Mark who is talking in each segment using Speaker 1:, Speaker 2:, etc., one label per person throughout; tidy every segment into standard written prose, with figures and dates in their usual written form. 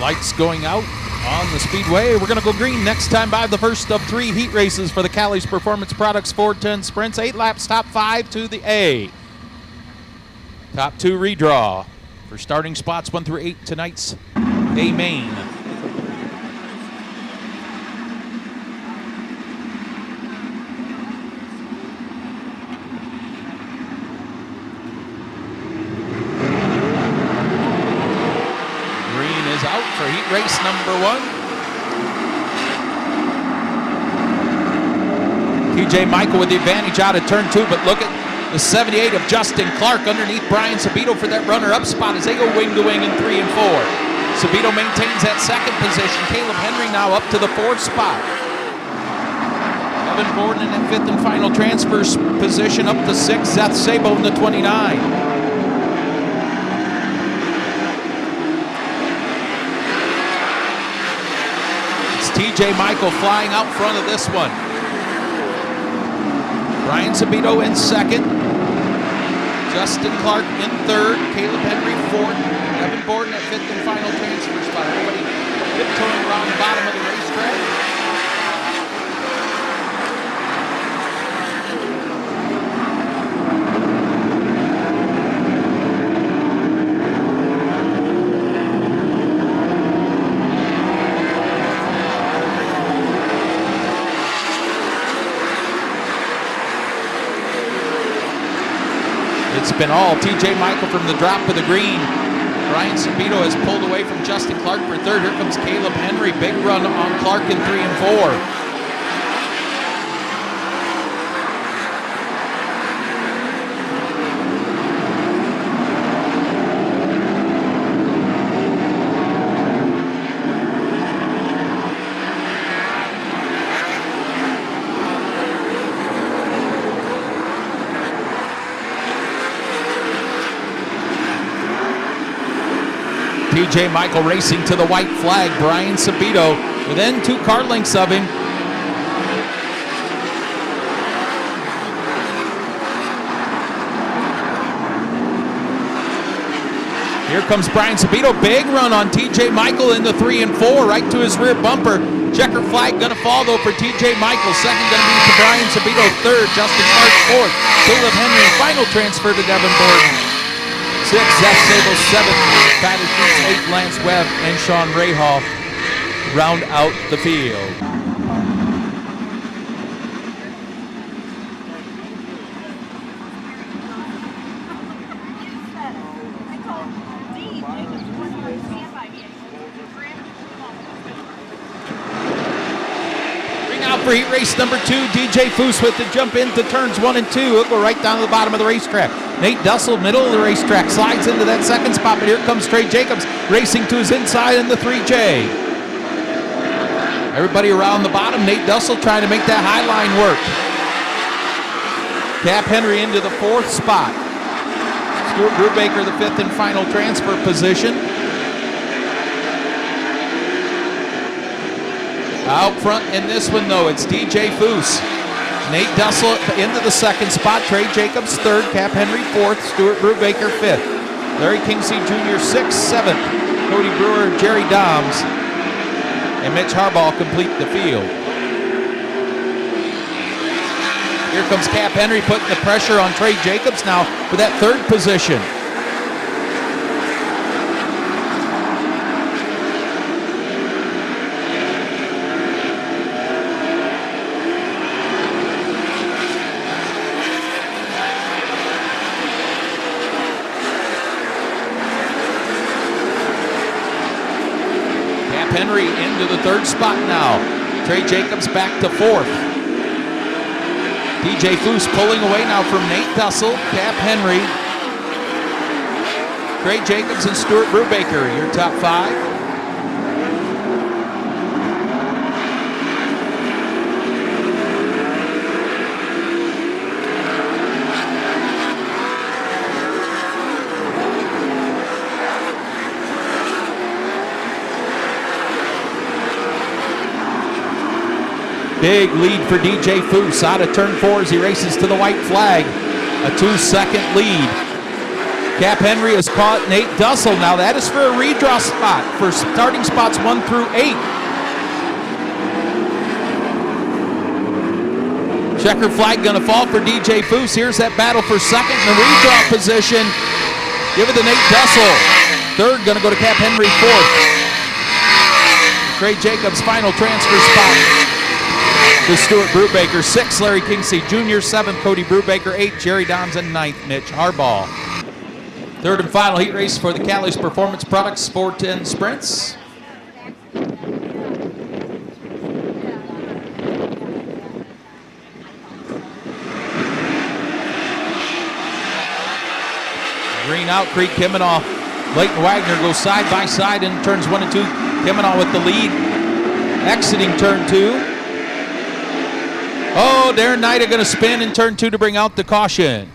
Speaker 1: Lights going out on the speedway. We're going to go green next time by the first of 3 heat races for the Callie's Performance Products 410 Sprints. 8 laps, top 5 to the A. Top 2 redraw for starting spots 1 through 8 tonight's A main. Out for heat race number 1. TJ Michael with the advantage out of turn 2, but look at the 78 of Justin Clark underneath Brian Sabito for that runner-up spot as they go wing to wing in 3 and 4. Sabito maintains that second position. Caleb Henry now up to the 4th spot. Evan Borden in that 5th and final transfer position up to 6. Seth Sabo in the 29. TJ Michael flying out front of this one. Brian Sabito in 2nd. Justin Clark in 3rd. Caleb Henry 4th. Evan Borden at 5th and final transfer spot. Everybody tiptoeing around the bottom of the racetrack. It's been all TJ Michael from the drop to the green. Brian Sabito has pulled away from Justin Clark for 3rd. Here comes Caleb Henry. Big run on Clark in 3 and 4. TJ Michael racing to the white flag. Brian Sabito within 2 car lengths of him. Here comes Brian Sabito. Big run on TJ Michael in the 3 and 4, right to his rear bumper. Checker flag gonna fall though for TJ Michael. 2nd gonna be to Brian Sabito. 3rd, Justin Clark 4th. Caleb Henry, final transfer to Devin Borden. 6, Zach Sable 7th, Patty Keats 8th, Lance Webb and Sean Rahal round out the field. Ring out for heat race number 2, DJ Foose with the jump into turns 1 and 2. He'll go right down to the bottom of the racetrack. Nate Dussel, middle of the racetrack, slides into that 2nd spot, but here comes Trey Jacobs racing to his inside in the 3J. Everybody around the bottom. Nate Dussel trying to make that high line work. Cap Henry into the 4th spot. Stuart Brubaker, the 5th and final transfer position. Out front in this one, though, it's DJ Foose. Nate Dussel into the 2nd spot. Trey Jacobs 3rd. Cap Henry 4th. Stuart Brubaker 5th. Larry Kingsley Jr. 6th. 7th. Cody Brewer, Jerry Doms, and Mitch Harbaugh complete the field. Here comes Cap Henry putting the pressure on Trey Jacobs now for that 3rd position. Henry into the 3rd spot now. Trey Jacobs back to 4th. DJ Foose pulling away now from Nate Dussel, Cap Henry, Trey Jacobs, and Stuart Brubaker, your top 5. Big lead for DJ Foose out of turn 4 as he races to the white flag. A 2-second lead. Cap Henry has caught Nate Dussel. Now that is for a redraw spot for starting spots 1 through 8. Checker flag going to fall for DJ Foose. Here's that battle for second in the redraw position. Give it to Nate Dussel. Third going to go to Cap Henry. Fourth, Trey Jacobs, final transfer spot to Stuart Brubaker. 6, Larry Kingsey Jr. 7th, Cody Brubaker. 8, Jerry Dons. And 9th, Mitch Harbaugh. Third and final heat race for the Callie's Performance Products 410 Sprints. Green out, Creed Kimmenaugh. Leighton Wagner goes side by side in turns 1 and 2. Kimmenaugh with the lead. Exiting turn 2. Oh, Darren Knight going to spin in turn 2 to bring out the caution.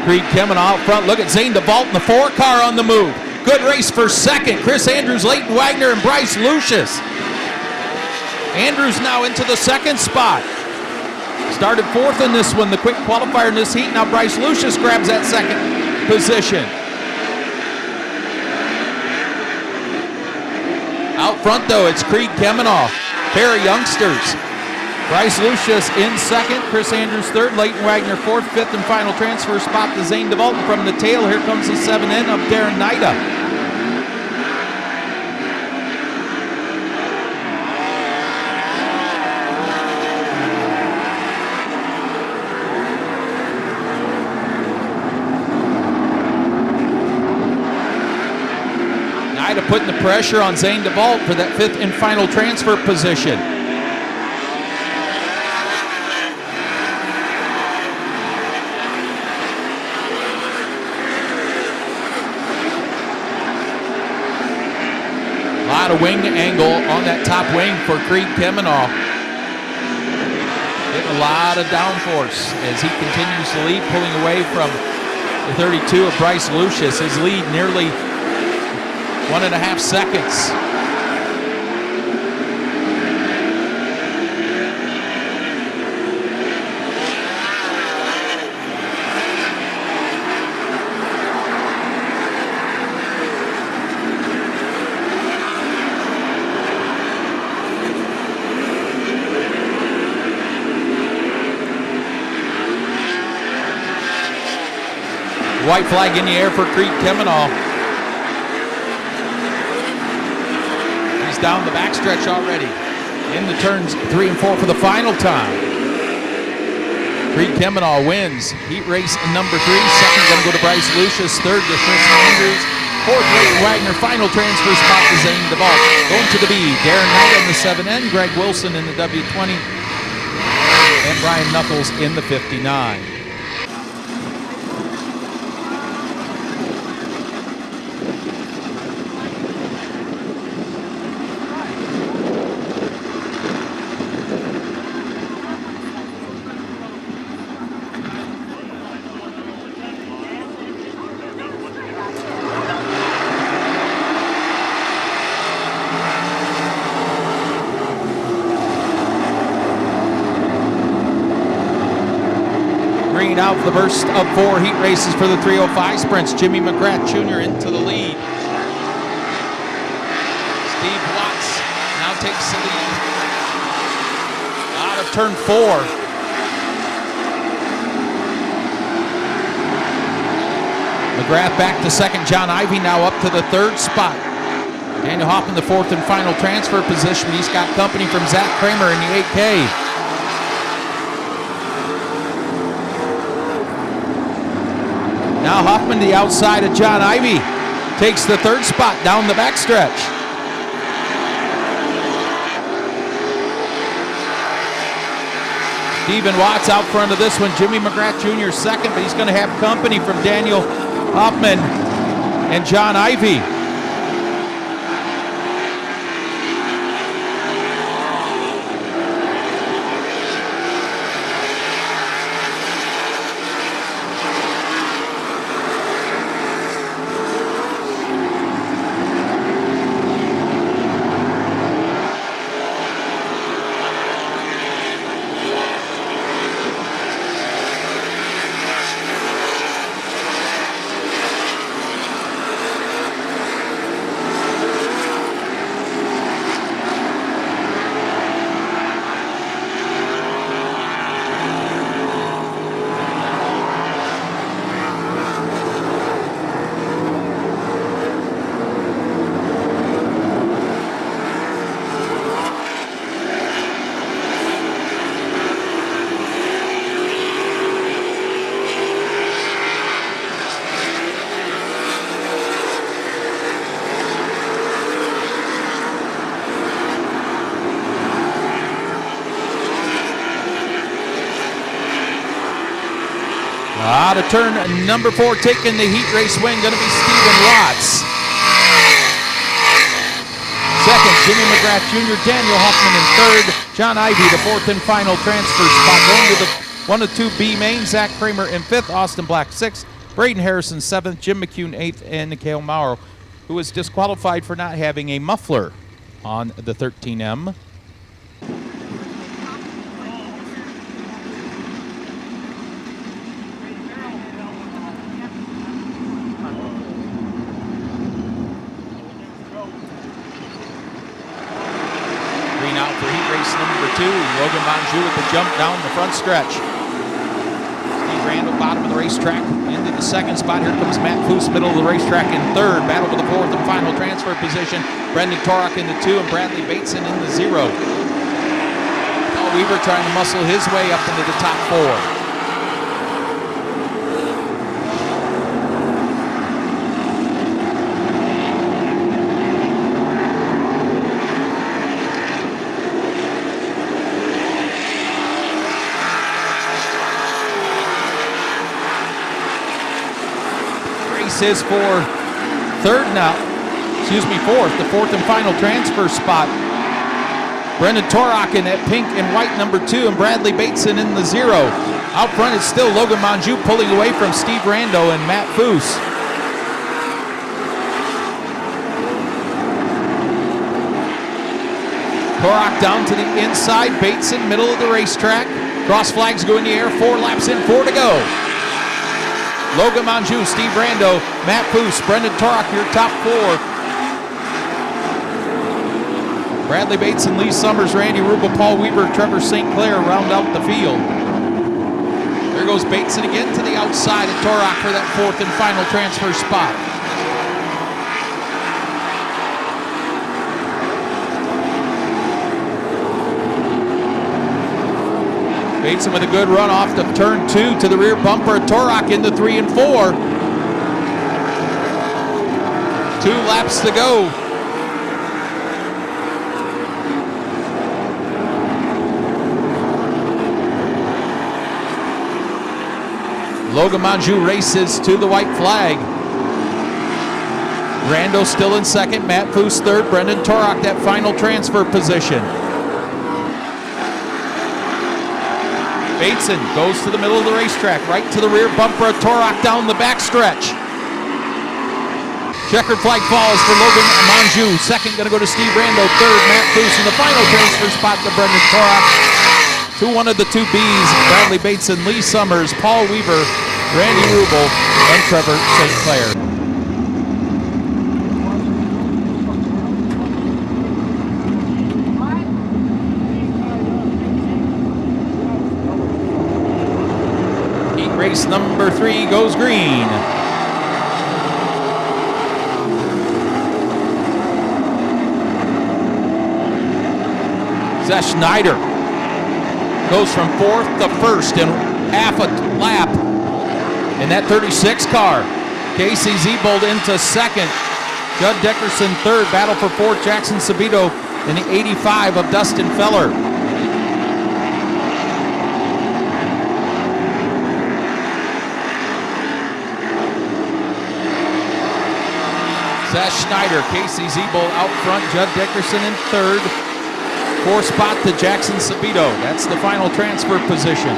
Speaker 1: Creed Kimmenaugh out front. Look at Zane DeVault in the 4 car on the move. Good race for second. Chris Andrews, Leighton Wagner, and Bryce Lucius. Andrews now into the second spot. Started 4th in this one, the quick qualifier in this heat. Now Bryce Lucius grabs that second position. Out front though, it's Creed Kimmenaugh. Pair of youngsters. Bryce Lucius in second, Chris Andrews third, Leighton Wagner 4th, 5th, and final transfer spot to Zane DeVault. From the tail, here comes the 7N of Darren Nida. Nida putting the pressure on Zane DeVault for that 5th and final transfer position. A wing angle on that top wing for Creed Kimmenaugh. Getting a lot of downforce as he continues to lead, pulling away from the 32 of Bryce Lucius. His lead nearly 1.5 seconds. White flag in the air for Creed Kimmenaugh. He's down the backstretch already. Into turns 3 and 4 for the final time. Creed Kimmenaugh wins heat race number 3. Second going to go to Bryce Lucius. Third to Chris Andrews. Fourth, Leighton Wagner. Final transfer spot to Zane DeVault. Going to the B, Darren Knight in the 7N. Greg Wilson in the W20. And Brian Knuckles in the 59. Out for the burst of 4 heat races for the 305 sprints. Jimmy McGrath Jr. into the lead. Steve Watts now takes the lead out of turn 4. McGrath back to second. John Ivey now up to the 3rd spot. Daniel Hoffman the 4th and final transfer position. He's got company from Zach Kramer in the 8K. Now Hoffman to the outside of John Ivey. Takes the 3rd spot down the backstretch. Stephen Watts out front of this one. Jimmy McGrath Jr. second, but he's going to have company from Daniel Hoffman and John Ivey. Out of turn number 4, taking the heat race win, going to be Stephen Watts. Second, Jimmy McGrath Jr., Daniel Huffman in third, John Ivey, the fourth and final transfer spot. Going to the 1 of 2 B main, Zach Kramer in fifth, Austin Black sixth, Braden Harrison seventh, Jim McCune eighth, and Nikhil Mauro, who was disqualified for not having a muffler on the 13M. Out for heat race number 2. Logan Monjou with the jump down the front stretch. Steve Randall, bottom of the racetrack, into the second spot. Here comes Matt Foose, middle of the racetrack in third. Battle for the fourth and final transfer position. Brendan Torok in the 2 and Bradley Bateson in the 0. Paul Weaver trying to muscle his way up into the top 4. Is for fourth, the fourth and final transfer spot. Brendan Torok in that pink and white number 2 and Bradley Bateson in the 0. Out front is still Logan Monjou pulling away from Steve Rando and Matt Foose. Torok down to the inside, Bateson middle of the racetrack. Cross flags go in the air, 4 laps in, 4 to go. Logan Monjou, Steve Rando, Matt Foose, Brendan Torok, your top 4. Bradley Bateson, Lee Summers, Randy Rubel, Paul Weaver, Trevor St. Clair round out the field. There goes Bateson again to the outside of Torok for that fourth and final transfer spot. Bateson with a good run off to turn 2 to the rear bumper. Torok into 3 and 4. 2 laps to go. Logan Monjou races to the white flag. Rando still in second, Matt Foose third, Brendan Torok that final transfer position. Bateson goes to the middle of the racetrack, right to the rear bumper of Torok down the backstretch. Checkered flag falls for Logan Monjou. Second going to go to Steve Rando. Third, Matt Foose. And the final transfer spot to Brendan Torok. To one of the 2 Bs, Bradley Bateson, Lee Summers, Paul Weaver, Randy Rubel, and Trevor St. Clair. Race number 3 goes green. Zach Schneider goes from 4th to 1st in half a lap in that 36 car. Casey Zebold into 2nd. Judd Dickerson 3rd. Battle for 4th, Jackson Sabito in the 85 of Dustin Feller. Zach Schneider, Casey Zebold out front, Judd Dickerson in 3rd. 4th spot to Jackson Sabito. That's the final transfer position.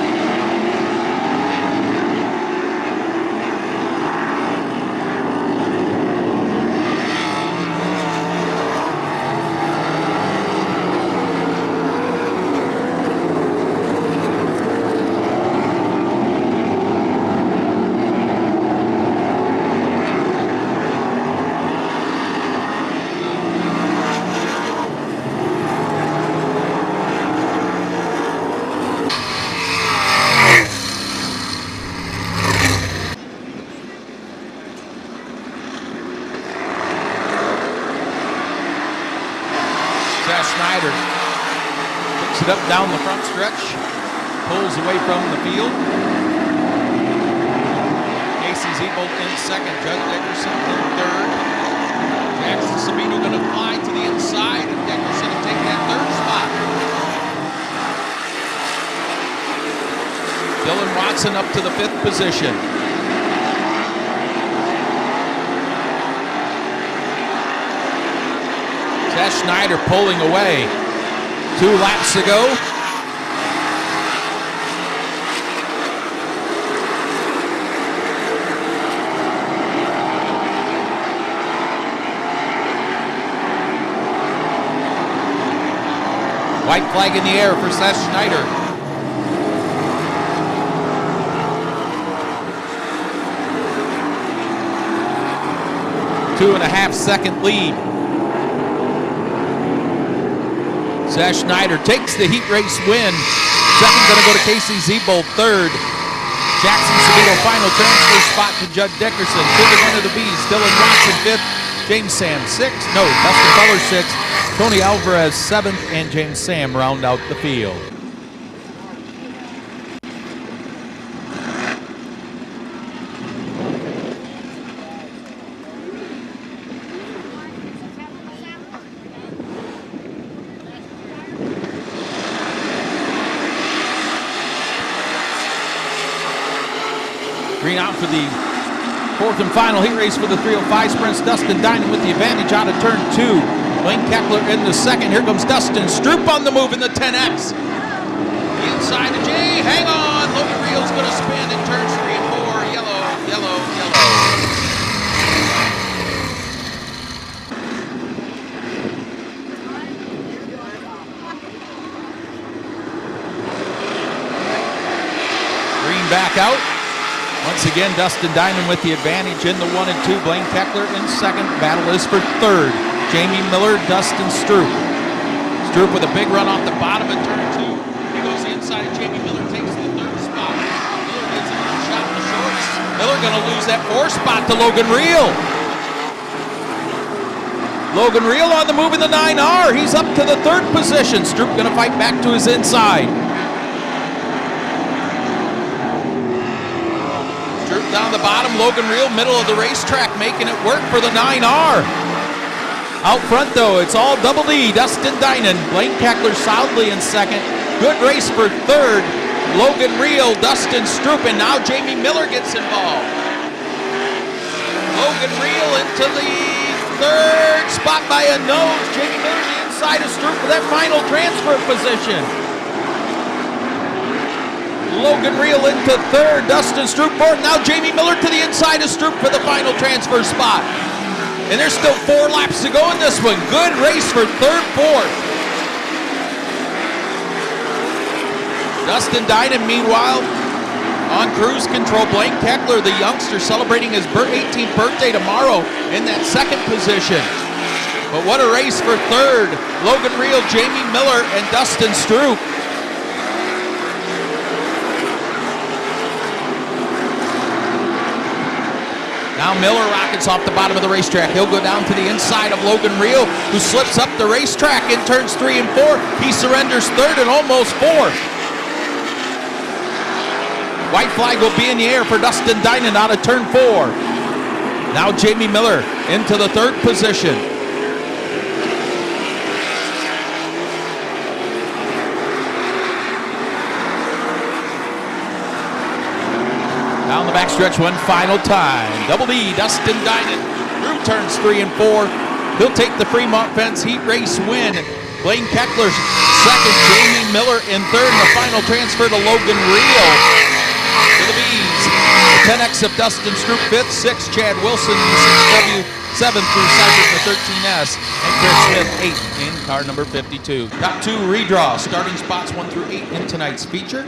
Speaker 1: Schneider picks it up down the front stretch, pulls away from the field. Casey Zebold in 2nd, Judd Dickerson in 3rd. Jackson Sabino going to fly to the inside, and Dickerson to take that 3rd spot. Dylan Watson up to the 5th position. Seth Schneider pulling away. 2 laps to go. White flag in the air for Seth Schneider. Two and a half second lead. Seth Schneider takes the heat race win. Second going to go to Casey Zebold. Third, Jackson Sabito final transfer spot to Judd Dickerson. To the one of the B's, Dylan Watson 5th, James Sam 6th. No, Dustin Feller 6th. Tony Alvarez 7th, and James Sam round out the field. Green out for the 4th and final heat race for the 305 sprints. Dustin Dinan with the advantage out of turn 2. Blaine Keckler in the second. Here comes Dustin Stroop on the move in the 10X. The inside of Jay. Hang on. Logan Reel's going to spin in turns 3 and 4. Yellow, yellow, yellow. Green back out. Once again, Dustin Dinan with the advantage in the 1 and 2. Blaine Keckler in second. Battle is for third. Jamie Miller, Dustin Stroop. Stroop with a big run off the bottom of turn 2. He goes the inside of Jamie Miller, takes the 3rd spot. Miller gets a little shot in the shorts. Miller gonna lose that 4th spot to Logan Reel. Logan Reel on the move in the 9R. He's up to the 3rd position. Stroop gonna fight back to his inside. Stroop down the bottom, Logan Reel middle of the racetrack, making it work for the 9R. Out front, though, it's all Double D. Dustin Dinan, Blaine Keckler solidly in second. Good race for third. Logan Reel, Dustin Stroop, and now Jamie Miller gets involved. Logan Reel into the 3rd spot by a nose. Jamie Miller the inside of Stroop for that final transfer position. Logan Reel into 3rd. Dustin Stroop fourth. Now Jamie Miller to the inside of Stroop for the final transfer spot. And there's still 4 laps to go in this one. Good race for 3rd, 4th. Dustin Dinan, meanwhile, on cruise control. Blaine Keckler, the youngster, celebrating his 18th birthday tomorrow in that 2nd position. But what a race for 3rd. Logan Reel, Jamie Miller, and Dustin Stroop. Now Miller rockets off the bottom of the racetrack. He'll go down to the inside of Logan Reel, who slips up the racetrack in turns 3 and 4. He surrenders 3rd and almost 4th. White flag will be in the air for Dustin Dinan out of turn 4. Now Jamie Miller into the 3rd position. Down the backstretch one final time. Double D, Dustin Dinan, through turns 3 and 4. He'll take the Fremont Fence heat race win. Blaine Keckler's second, Jamie Miller in 3rd, and the final transfer to Logan Reel. For the Bees, the 10X of Dustin Stroop 5th, 6th, Chad Wilson in the 6W, 7th through Cedric in the 13S, and Chris Smith 8th in car number 52. Top 2 redraw, starting spots 1 through 8 in tonight's feature.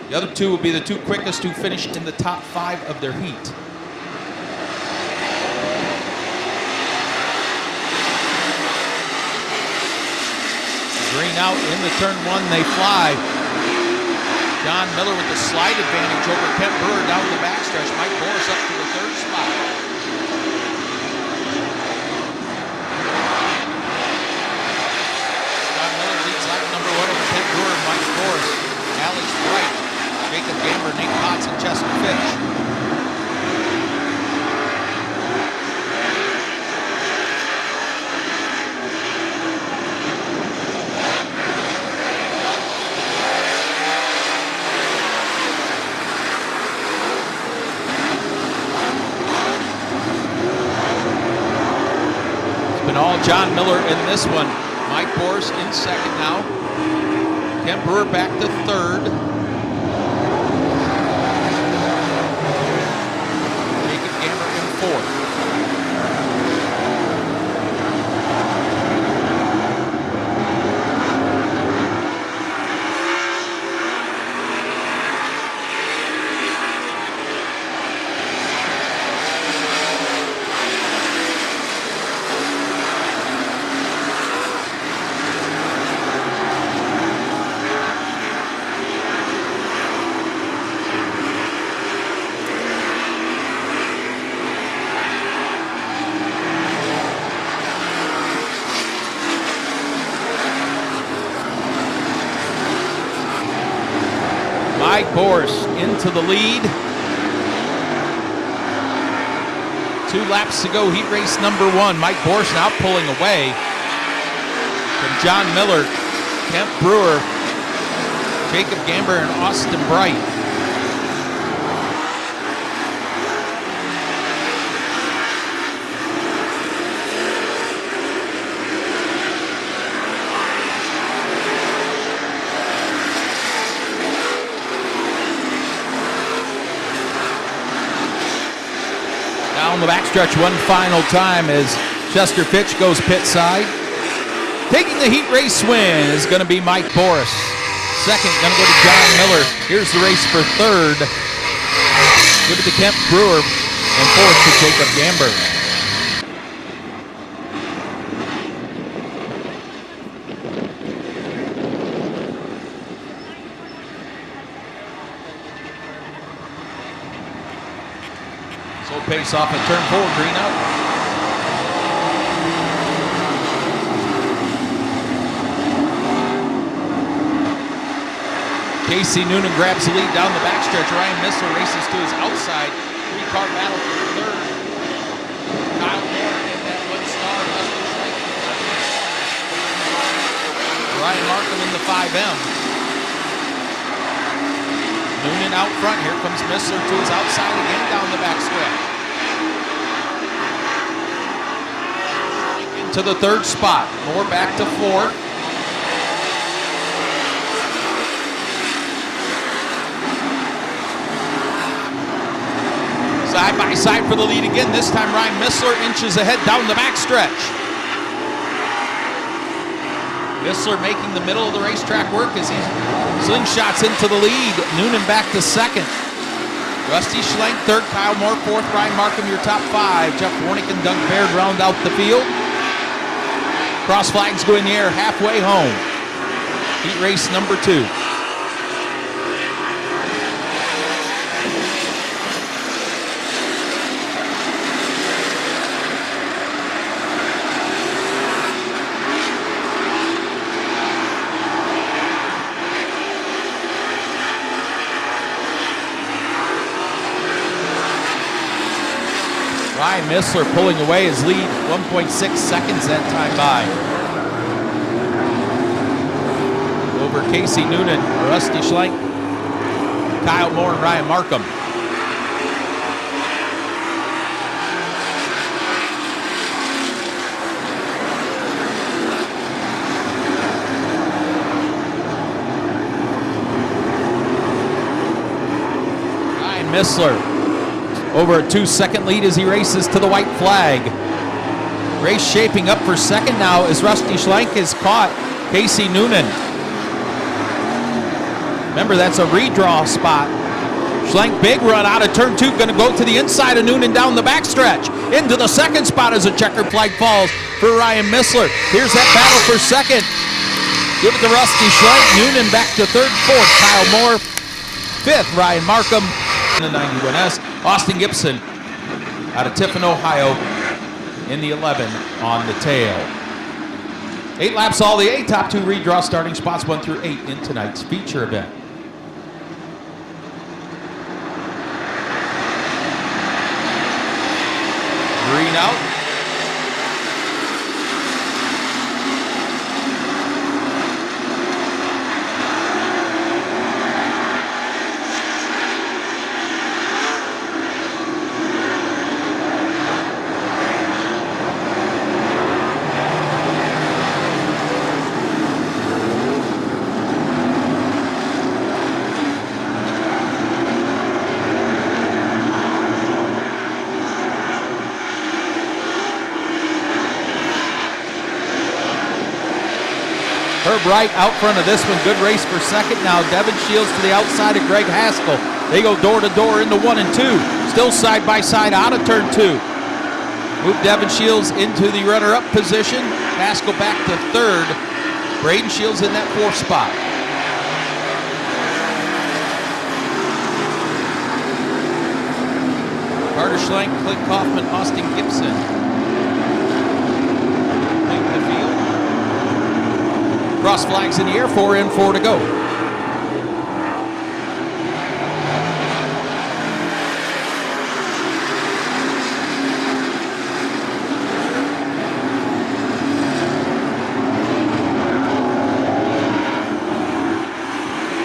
Speaker 1: The other 2 will be the 2 quickest who finished in the top 5 of their heat. Green out into turn 1, they fly. John Miller with the slide advantage over Kent Brewer down the backstretch. Mike Boris up to the 3rd spot. John Miller leads lap number 1 over Kent Brewer, Mike Boris, Alex Bright, Jacob Gamber, Nate Potts, and Chester Fitch. John Miller in this one. Mike Boris in second now. Kent Brewer back to third. Jacob Gamber in fourth. Mike Boris into the lead. 2 laps to go, heat race number 1. Mike Boris now pulling away from John Miller, Kent Brewer, Jacob Gamber, and Austin Bright. Down the backstretch one final time as Chester Fitch goes pit side. Taking the heat race win is going to be Mike Boris. Second, going to go to John Miller. Here's the race for third. Give it to Kent Brewer. And fourth to Jacob Gamber. Slow pace off at turn 4, green out. Casey Noonan grabs the lead down the backstretch. Ryan Missler races to his outside. 3-car battle for third. Kyle Moore in that one star. Ryan Markham in the 5M. Noonan out front. Here comes Missler to his outside again down the backstretch. Into the third spot. Moore back to fourth. Side by side for the lead again. This time Ryan Missler inches ahead down the backstretch. Missler making the middle of the racetrack work as he slingshots into the lead. Noonan back to second. Rusty Schlenk third. Kyle Moore fourth. Ryan Markham your top 5. Jeff Warnick and Doug Baird round out the field. Cross flags go in the air halfway home. Heat race number 2. Ryan Missler pulling away his lead, 1.6 seconds that time by. Over Casey Noonan, Rusty Schlenk, Kyle Moore, and Ryan Markham. Ryan Missler over a 2-second lead as he races to the white flag. Race shaping up for second now as Rusty Schlenk has caught Casey Noonan. Remember, that's a redraw spot. Schlenk, big run out of turn 2, going to go to the inside of Noonan down the backstretch. Into the second spot as a checkered flag falls for Ryan Missler. Here's that battle for second. Give it to Rusty Schlenk. Noonan back to third, fourth. Kyle Moore, fifth. Ryan Markham in the 91S. Austin Gibson out of Tiffin, Ohio in the 11 on the tail. 8 laps all the 8. Top 2 redraw starting spots 1 through 8 in tonight's feature event. Green out. Herb Wright out front of this one. Good race for second. Now Devin Shields to the outside of Greg Haskell. They go door to door into 1 and 2. Still side by side out of turn 2. Move Devin Shields into the runner-up position. Haskell back to third. Braden Shields in that 4th spot. Carter Schlenk, Clint Kaufman, Austin Gibson. Lead the field. Cross flags in the air, 4 in, 4 to go.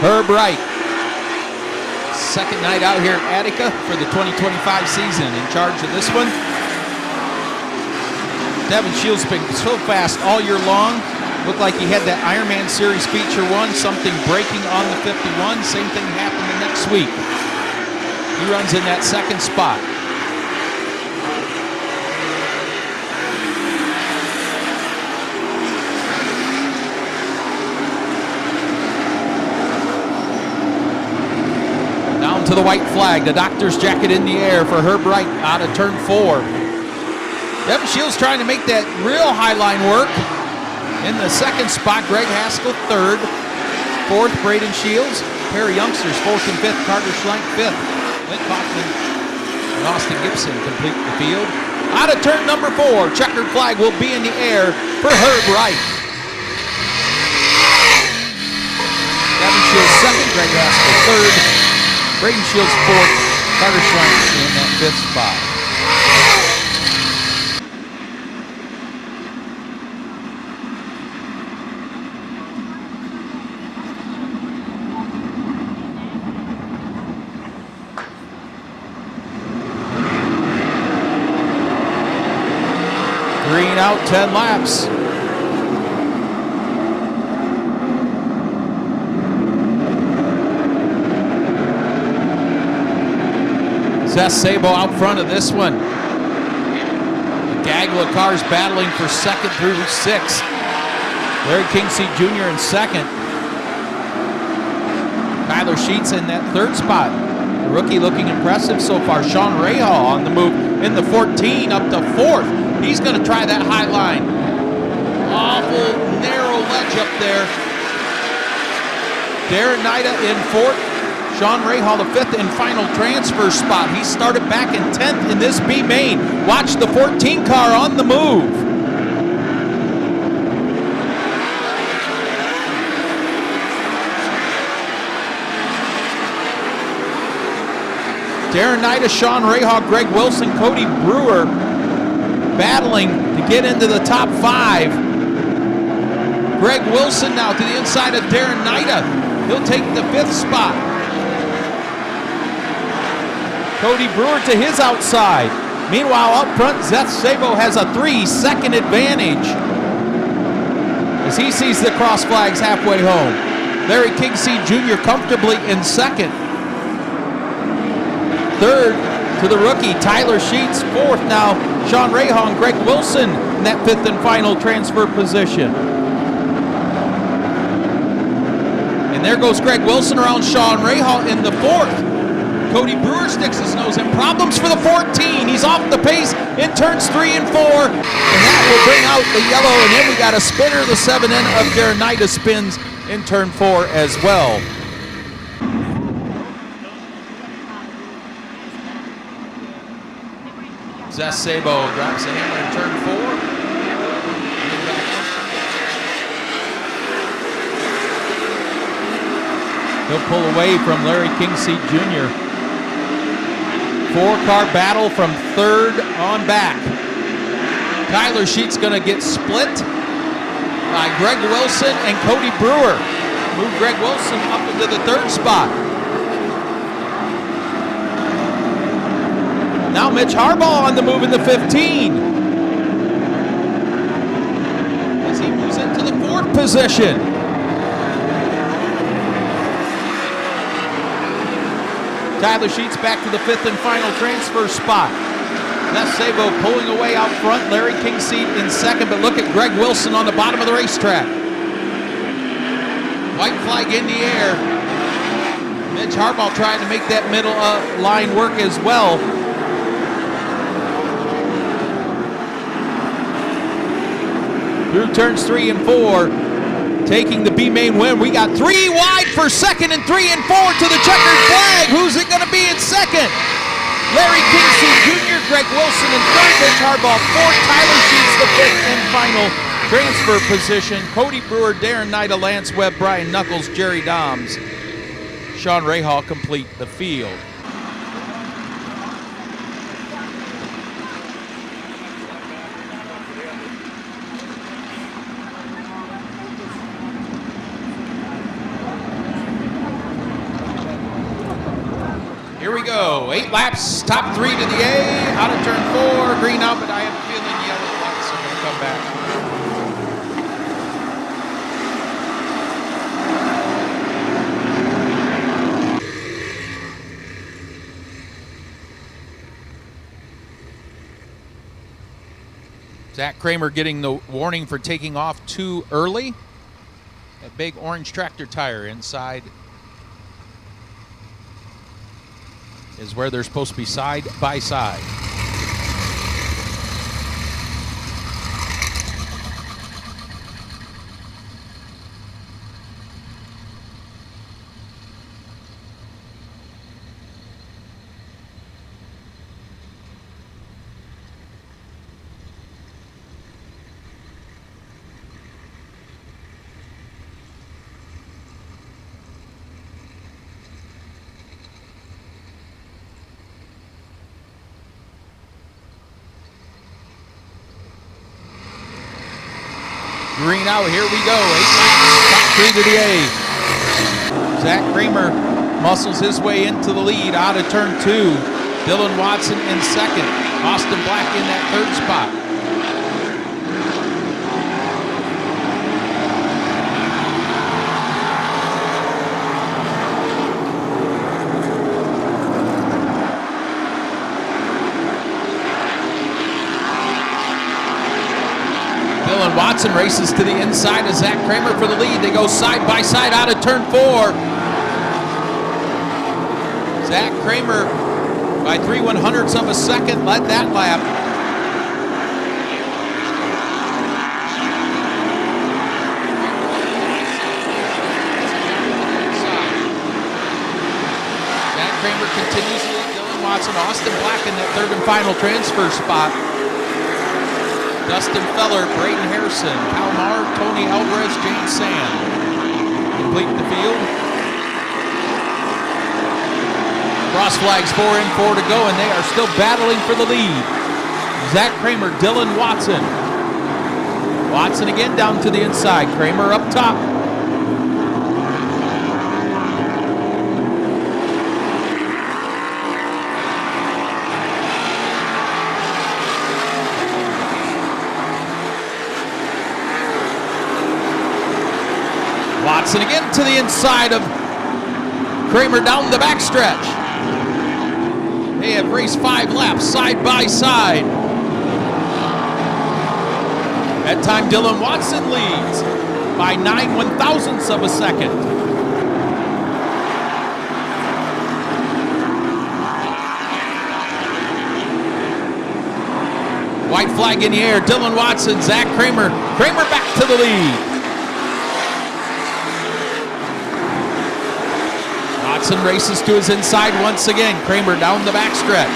Speaker 1: Herb Wright, second night out here at Attica for the 2025 season. In charge of this one. Devin Shields been so fast all year long. Looked like he had that Ironman Series Feature 1, something breaking on the 51. Same thing happened the next week. He runs in that 2nd spot. To the white flag, the doctor's jacket in the air for Herb Wright out of turn 4. Devin Shields trying to make that real high line work. In the 2nd spot, Greg Haskell 3rd. 4th, Braden Shields. Pair of youngsters, 4th and 5th, Carter Schlenk 5th. Clint Kaufman and Austin Gibson complete the field. Out of turn number 4, checkered flag will be in the air for Herb Wright. Devin Shields 2nd, Greg Haskell 3rd. Braden Shields 4th, Carter Schlenk in that 5th spot. Green out, 10 laps. Seth Sabo out front of this one. A gaggle of cars battling for 2nd through 6th. Larry Kingsey Jr. in 2nd. Tyler Sheets in that 3rd spot. The rookie looking impressive so far. Sean Rahal on the move in the 14 up to 4th. He's going to try that high line. Awful narrow ledge up there. Darren Nida in 4th. Sean Rahal, the 5th and final transfer spot. He started back in 10th in this B main. Watch the 14 car on the move. Darren Nida, Sean Rahal, Greg Wilson, Cody Brewer battling to get into the top 5. Greg Wilson now to the inside of Darren Nida. He'll take the 5th spot. Cody Brewer to his outside. Meanwhile, up front, Seth Sabo has a 3-second advantage as he sees the cross flags halfway home. Larry Kingsey Jr. comfortably in 2nd. 3rd to the rookie, Tyler Sheets. 4th now, Sean Rahal and Greg Wilson in that 5th and final transfer position. And there goes Greg Wilson around Sean Rahal in the 4th. Cody Brewer sticks his nose in. Problems for the 14. He's off the pace in turns 3 and 4. And that will bring out the yellow. And then we got a spinner. The 7N of Darren Nida spins in turn 4 as well. Seth Sabo drops a hammer in turn 4. He'll pull away from Larry Kingsey Jr. 4-car battle from 3rd on back. Tyler Sheets going to get split by Greg Wilson and Cody Brewer. Move Greg Wilson up into the 3rd spot. Now Mitch Harbaugh on the move in the 15. As he moves into the 4th position. Tyler Sheets back to the 5th and final transfer spot. Seth Sabo pulling away out front. Larry Kingsey in 2nd, but look at Greg Wilson on the bottom of the racetrack. White flag in the air. Mitch Harbaugh trying to make that middle line work as well. Through turns 3 and 4, taking the B main win. We got 3 wide for second and 3 and 4 to the checkered flag. Who's it going to be in second? Larry Kingsey Jr., Greg Wilson in third, Mitch Harbaugh fourth, Tyler Sheets the fifth and final transfer position. Cody Brewer, Darren Nida, Lance Webb, Brian Knuckles, Jerry Doms, Sean Rahal complete the field. Here we go, 8 laps, top 3 to the A, out of turn 4, green out, but I have a feeling yellow lights are going to come back. Zach Kramer getting the warning for taking off too early. That big orange tractor tire inside is where they're supposed to be side by side. Green out, here we go. 8 laps, top 3 to the A. Zach Kramer muscles his way into the lead out of turn 2. Dylan Watson in second. Austin Black in that third spot. Watson races to the inside of Zach Kramer for the lead. They go side by side out of turn 4. Zach Kramer by 3/100ths of a second led that lap. Zach Kramer continues to lead Dylan Watson. Austin Black in that third and final transfer spot. Dustin Feller, Braden Harrison, Kyle Maher, Tony Alvarez, James Sand complete the field. Cross flags 4 and 4 to go, and they are still battling for the lead. Zach Kramer, Dylan Watson. Watson again down to the inside. Kramer up top. Watson again to the inside of Kramer down the backstretch. They have raced 5 laps side by side. That time Dylan Watson leads by 9/1000ths of a second. White flag in the air. Dylan Watson, Zach Kramer. Kramer back to the lead. Watson races to his inside once again. Kramer down the backstretch.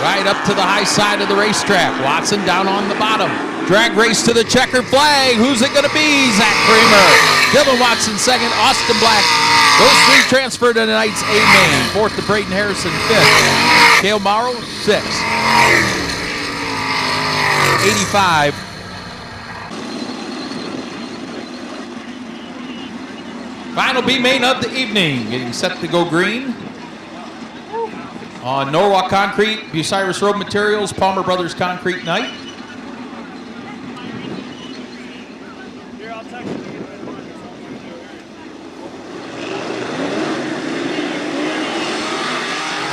Speaker 1: Right up to the high side of the racetrack. Watson down on the bottom. Drag race to the checkered flag. Who's it going to be? Zach Kramer. Dylan Watson second. Austin Black. Those 3 transfer to tonight's A main. Fourth to Braden Harrison. Fifth. Cale Morrow. Sixth. 85. Final B main of the evening. Getting set to go green. On Norwalk Concrete, Bucyrus Road Materials, Palmer Brothers Concrete Night.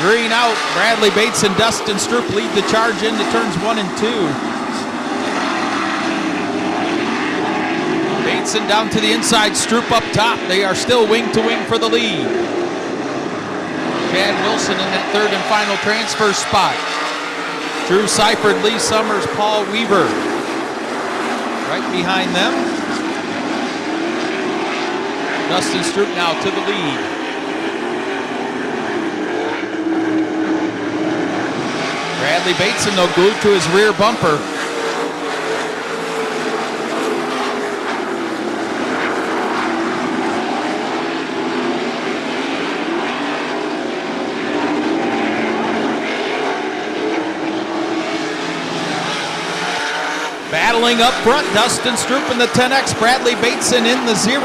Speaker 1: Green out. Bradley Bates and Dustin Stroop lead the charge into turns 1 and 2. Bateson down to the inside, Stroop up top. They are still wing to wing for the lead. Chad Wilson in that third and final transfer spot. Drew Seifert, Lee Summers, Paul Weaver right behind them. Dustin Stroop now to the lead. Bradley Bateson, though, glued to his rear bumper. Battling up front, Dustin Stroop in the 10X, Bradley Bateson in the 0.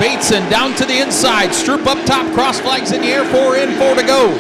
Speaker 1: Bateson down to the inside, Stroop up top, cross flags in the air, 4 in, 4 to go.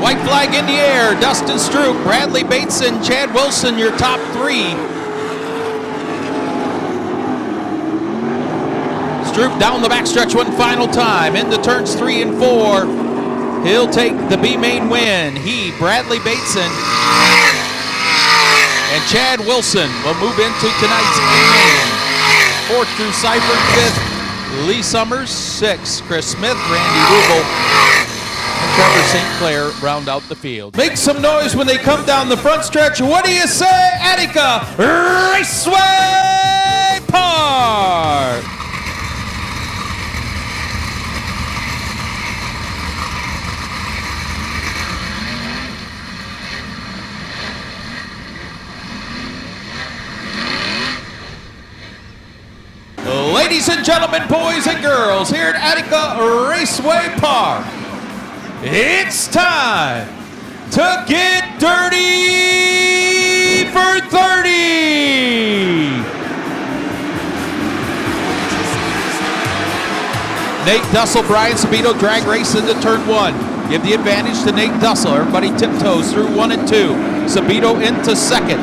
Speaker 1: White flag in the air, Dustin Stroop, Bradley Bateson, Chad Wilson, your top 3. Stroop down the backstretch one final time, into turns 3 and 4. He'll take the B-main win. He, Bradley Bateson, and Chad Wilson will move into tonight's A-main. 4th Drew Seifert, 5th Lee Summers, 6th Chris Smith, Randy Rubel, Trevor St. Clair round out the field. Make some noise when they come down the front stretch. What do you say, Attica Raceway Park? Ladies and gentlemen, boys and girls, here at Attica Raceway Park, it's time to get dirty for 30. Nate Dussel, Brian Sabito drag race into turn 1. Give the advantage to Nate Dussel. Everybody tiptoes through 1 and 2. Sabito into 2nd.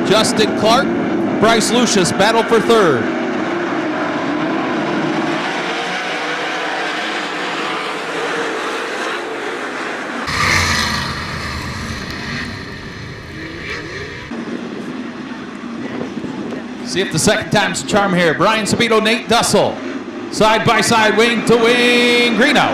Speaker 1: Justin Clark, Bryce Lucius battle for 3rd. See if the second time's a charm here. Brian Sabito, Nate Dussel. Side by side, wing to wing, green out.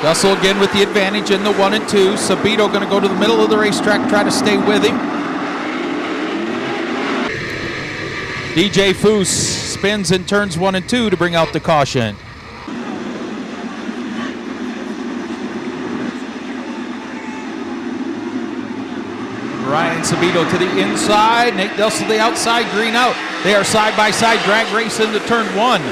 Speaker 1: Dussel again with the advantage in the 1 and 2. Sabito going to go to the middle of the racetrack, try to stay with him. DJ Foose spins in turns 1 and 2 to bring out the caution. Ryan Sabito to the inside, Nate Dussel to the outside, green out. They are side by side, drag race into turn 1.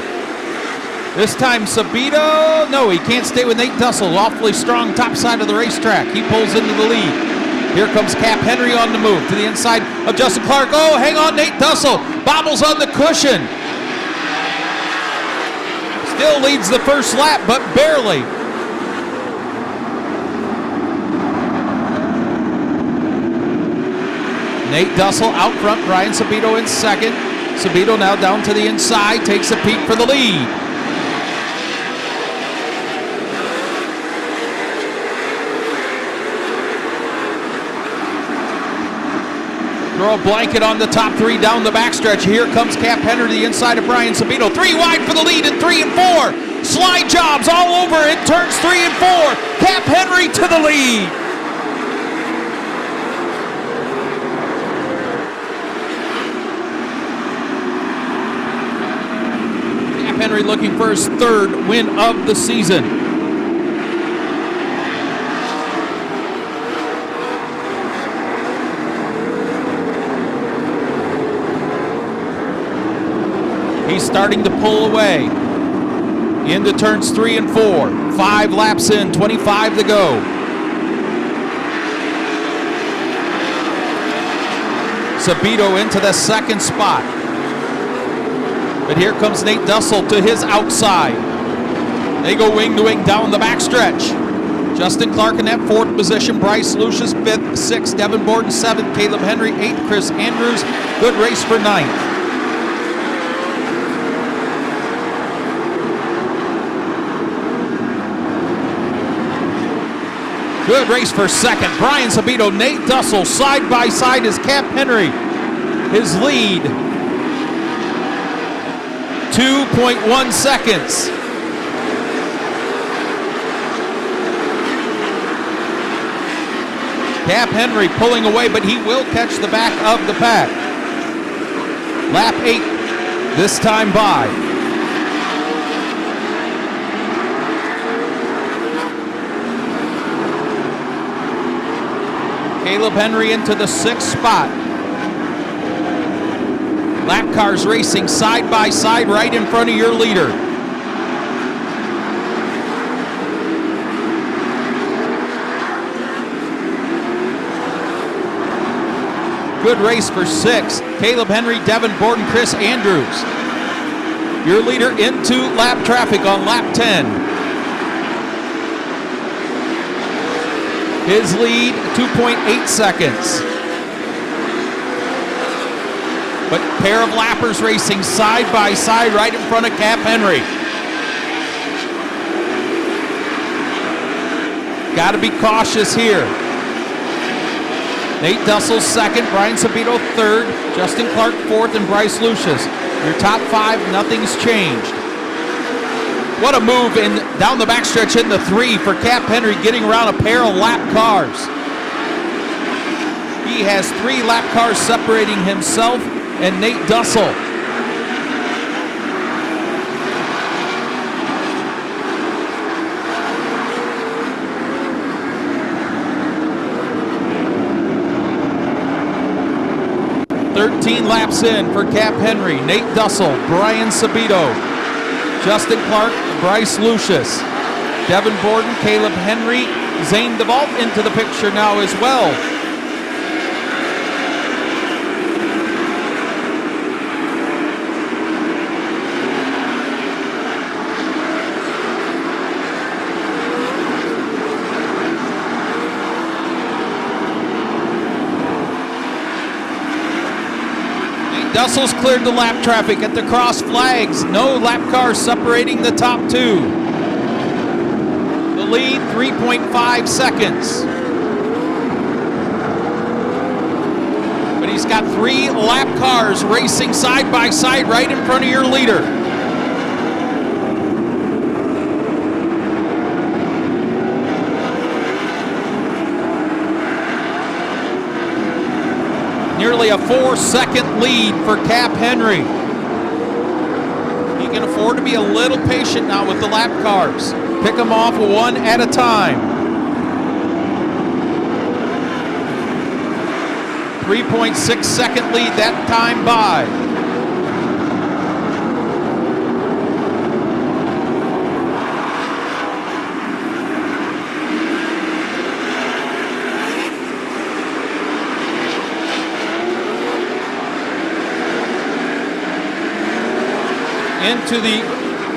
Speaker 1: This time Sabito, no, he can't stay with Nate Dussel. Awfully strong top side of the racetrack. He pulls into the lead. Here comes Cap Henry on the move to the inside of Justin Clark. Oh, hang on, Nate Dussel bobbles on the cushion. Still leads the first lap, but barely. Nate Dussel out front, Brian Sabito in 2nd. Sabito now down to the inside, takes a peek for the lead. Throw a blanket on the top 3 down the backstretch. Here comes Cap Henry to the inside of Brian Sabito. 3 wide for the lead in 3 and 4. Slide jobs all over in turns 3 and 4. Cap Henry to the lead. Henry looking for his third win of the season. He's starting to pull away into turns 3 and 4. 5 laps in, 25 to go. Sabito into the second spot. But here comes Nate Dussel to his outside. They go wing to wing down the backstretch. Justin Clark in that 4th position. Bryce Lucius 5th, 6th. Devin Borden 7th. Caleb Henry 8th. Chris Andrews. Good race for 9th. Good race for 2nd. Brian Sabito, Nate Dussel side by side is Cap Henry. His lead, 2.1 seconds. Cap Henry pulling away, but he will catch the back of the pack. Lap 8 this time by. Caleb Henry into the 6th spot. Lap cars racing side by side right in front of your leader. Good race for 6th. Caleb Henry, Devin Borden, Chris Andrews. Your leader into lap traffic on lap 10. His lead, 2.8 seconds. But pair of lappers racing side by side right in front of Cap Henry. Got to be cautious here. Nate Dussel 2nd, Brian Sabito 3rd, Justin Clark 4th, and Bryce Lucius. Your top 5, nothing's changed. What a move in down the backstretch in the 3 for Cap Henry, getting around a pair of lap cars. He has 3 lap cars separating himself and Nate Dussel. Laps in for Cap Henry, Nate Dussel, Brian Sabito, Justin Clark, Bryce Lucius, Devin Borden, Caleb Henry, Zane DeVault into the picture now as well. Dussel's cleared the lap traffic at the cross flags. No lap cars separating the top 2. The lead, 3.5 seconds. But he's got 3 lap cars racing side by side right in front of your leader. Nearly a 4-second lead for Cap Henry. He can afford to be a little patient now with the lap cars. Pick them off one at a time. 3.6 second lead that time by. Into the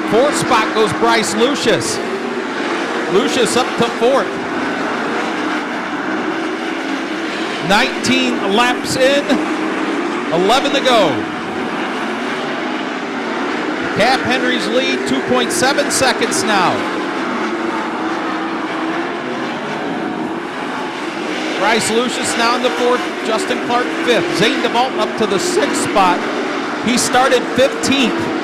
Speaker 1: 4th spot goes Bryce Lucius. Lucius up to 4th. 19 laps in, 11 to go. Cap Henry's lead, 2.7 seconds now. Bryce Lucius now in the 4th, Justin Clark 5th. Zane DeVault up to the 6th spot. He started 15th.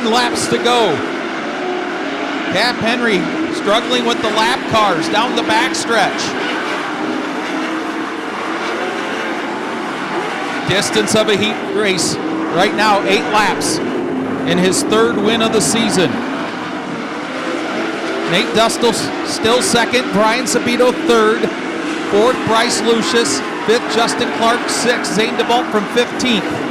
Speaker 1: 9 laps to go. Cap Henry struggling with the lap cars down the backstretch. Distance of a heat race right now, 8 laps in his 3rd win of the season. Nate Dustle still 2nd, Brian Sabito 3rd, 4th Bryce Lucius, 5th Justin Clark, 6th Zane DeVault from 15th.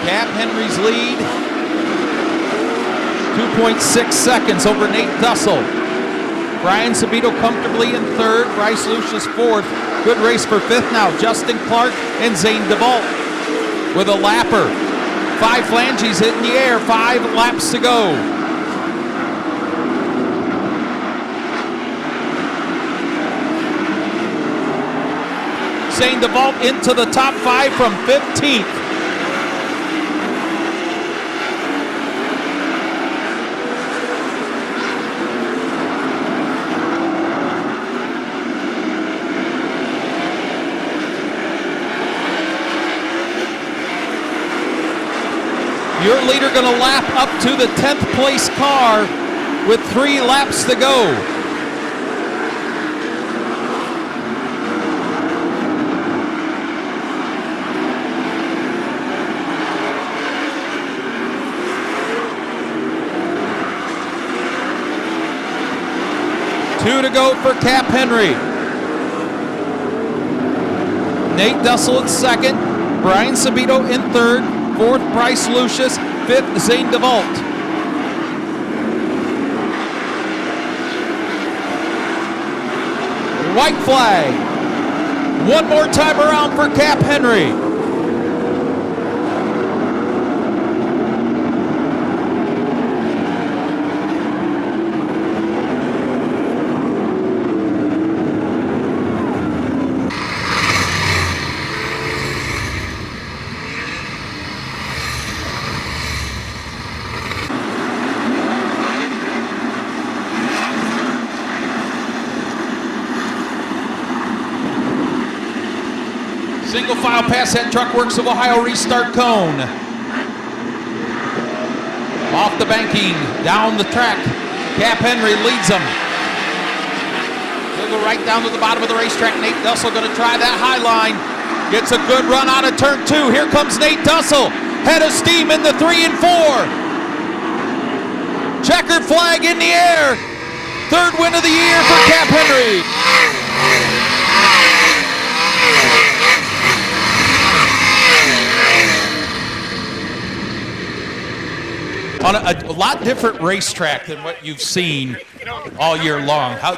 Speaker 1: Cap Henry's lead, 2.6 seconds over Nate Dussel. Brian Sabito comfortably in 3rd, Bryce Lucius 4th. Good race for 5th now, Justin Clark and Zane DeVault with a lapper. 5 flanges hit in the air, 5 laps to go. Zane DeVault into the top 5 from 15th. Your leader going to lap up to the 10th place car with 3 laps to go. Two to go for Cap Henry. Nate Dussel in 2nd, Brian Sabito in 3rd. 4th, Bryce Lucius. 5th, Zane DeVault. White flag. One more time around for Cap Henry. Single file pass that Truck Works of Ohio restart cone. Off the banking, down the track. Cap Henry leads them. He'll go right down to the bottom of the racetrack. Nate Dussel going to try that high line. Gets a good run out of turn 2. Here comes Nate Dussel. Head of steam in the 3 and 4. Checkered flag in the air. 3rd win of the year for Cap Henry. On a lot different racetrack than what you've seen all year long. How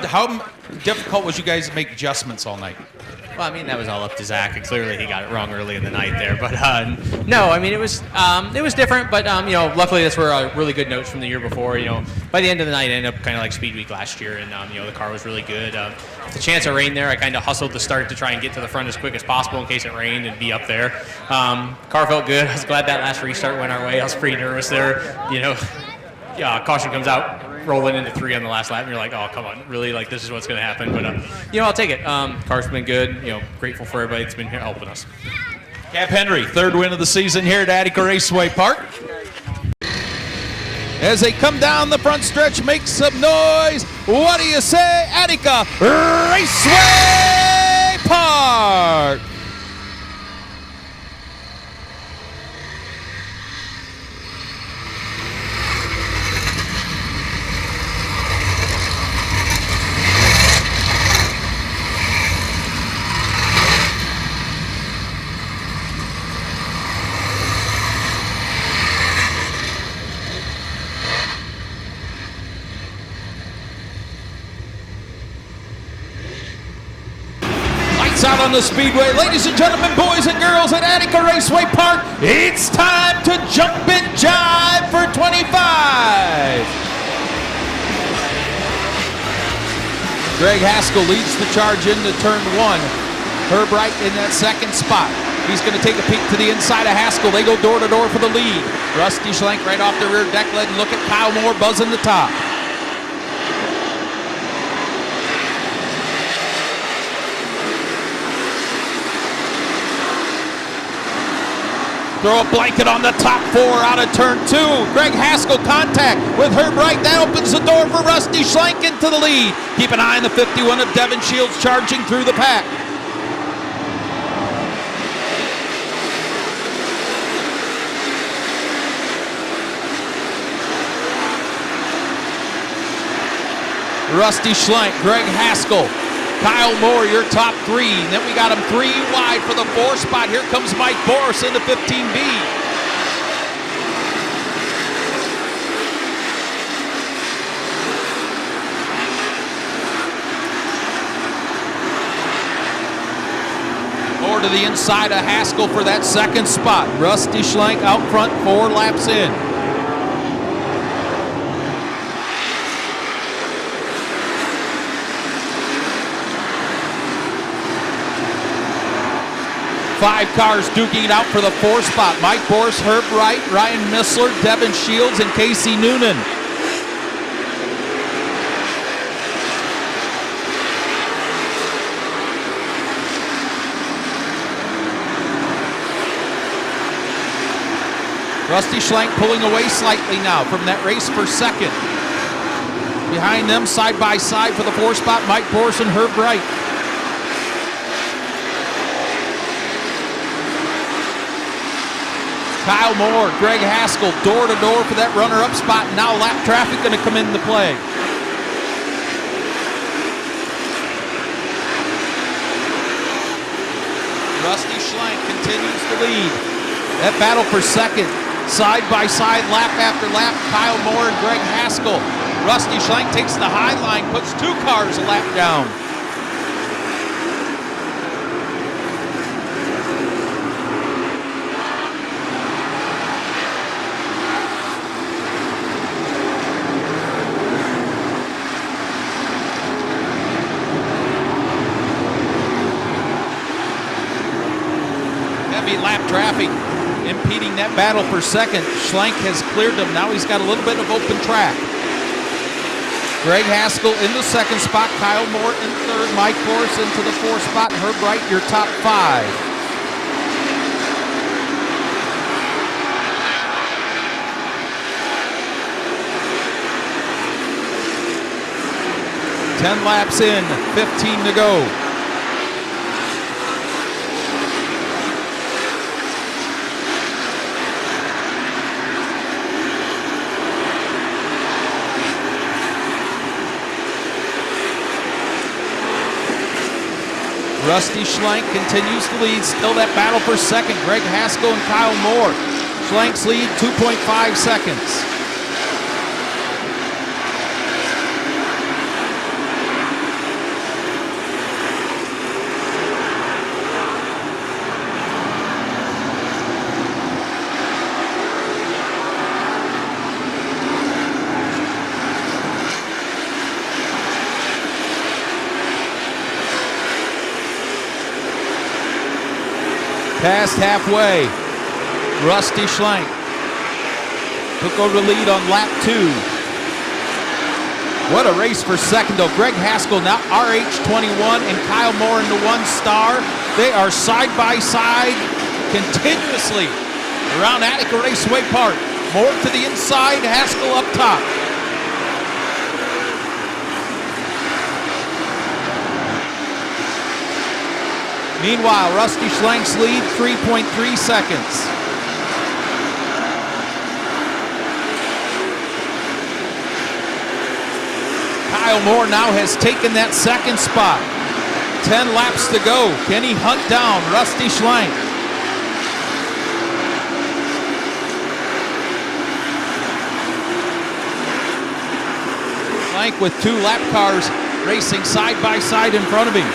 Speaker 1: difficult was you guys to make adjustments all night?
Speaker 2: Well, I mean, that was all up to Zach, and clearly he got it wrong early in the night there. But no, I mean, it was different. But luckily that's were really good notes from the year before. By the end of the night, it ended up kind of like Speed Week last year, and the car was really good. The chance of rain there, I kind of hustled to start to try and get to the front as quick as possible in case it rained and be up there. Car felt good. I was glad that last restart went our way. I was pretty nervous there. Caution comes out, rolling into 3 on the last lap, and you're like, oh, come on, really? Like, this is what's going to happen. But, I'll take it. Car's been good. Grateful for everybody that's been here helping us.
Speaker 1: Cap Henry, 3rd win of the season here at Attica Raceway Park. As they come down the front stretch, make some noise. What do you say, Attica Raceway Park? Out on the speedway. Ladies and gentlemen, boys and girls at Attica Raceway Park, it's time to jump and jive for 25. Greg Haskell leads the charge into turn 1. Herb Wright in that second spot. He's going to take a peek to the inside of Haskell. They go door to door for the lead. Rusty Schlenk right off the rear deck led, and look at Kyle Moore buzzing the top. Throw a blanket on the top 4 out of turn 2. Greg Haskell contact with Herb Wright. That opens the door for Rusty Schlenk into the lead. Keep an eye on the 51 of Devin Shields charging through the pack. Rusty Schlenk, Greg Haskell, Kyle Moore, your top 3. Then we got him 3 wide for the 4 spot. Here comes Mike Boris into 15B. Over to the inside of Haskell for that second spot. Rusty Schlenk out front, 4 laps in. Five cars duking it out for the 4 spot. Mike Boris, Herb Wright, Ryan Missler, Devin Shields, and Casey Noonan. Rusty Schlenk pulling away slightly now from that race for second. Behind them, side by side for the 4 spot, Mike Boris and Herb Wright. Kyle Moore, Greg Haskell, door to door for that runner-up spot. Now lap traffic going to come into play. Rusty Schlenk continues to lead. That battle for second, side by side, lap after lap. Kyle Moore and Greg Haskell. Rusty Schlenk takes the high line, puts 2 cars a lap down. Lap traffic impeding that battle for second. Schlenk has cleared them. Now he's got a little bit of open track. Greg Haskell in the second spot. Kyle Moore in third. Mike Boris into the 4th spot. Herb Wright, your top 5. Ten laps in, 15 to go. Rusty Schlenk continues to lead. Still that battle for second. Greg Haskell and Kyle Moore. Schlenk's lead 2.5 seconds. Past halfway, Rusty Schlenk took over the lead on lap 2. What a race for second though. Greg Haskell now RH21 and Kyle Moore into 1 star. They are side by side continuously around Attica Raceway Park. Moore to the inside, Haskell up top. Meanwhile, Rusty Schlenk's lead, 3.3 seconds. Kyle Moore now has taken that second spot. 10 laps to go. Can he hunt down Rusty Schlenk? Schlenk with 2 lap cars racing side by side in front of him.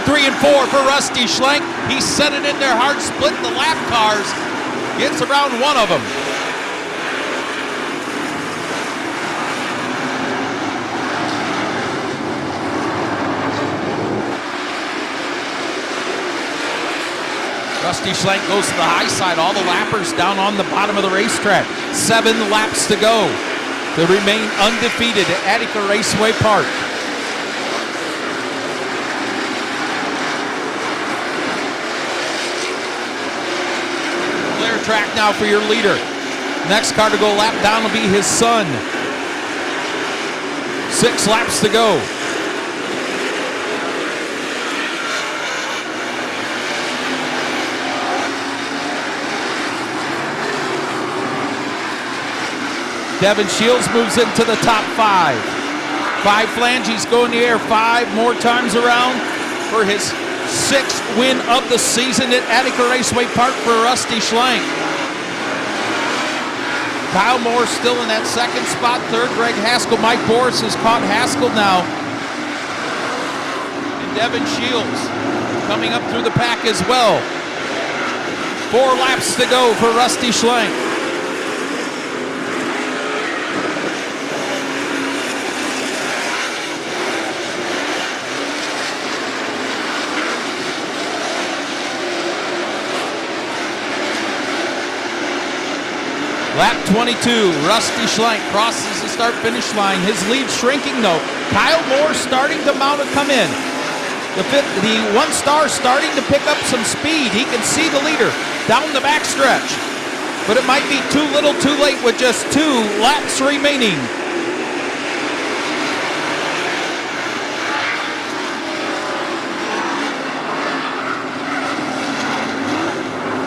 Speaker 1: 3 and 4 for Rusty Schlenk. He set it in there hard, split the lap cars. Gets around one of them. Rusty Schlenk goes to the high side. All the lappers down on the bottom of the racetrack. 7 laps to go. They remain undefeated at Attica Raceway Park. Clear track now for your leader. Next car to go lap down will be his son. 6 laps to go. Devin Shields moves into the top 5. 5 flanges go in the air 5 more times around for his 6th win of the season at Attica Raceway Park for Rusty Schlenk. Kyle Moore still in that 2nd spot. 3rd, Greg Haskell. Mike Boris has caught Haskell now. And Devin Shields coming up through the pack as well. 4 laps to go for Rusty Schlenk. Lap 22, Rusty Schlenk crosses the start-finish line. His lead shrinking though. Kyle Moore starting to mount and come in. The 1 star starting to pick up some speed. He can see the leader down the backstretch. But it might be too little too late with just 2 laps remaining.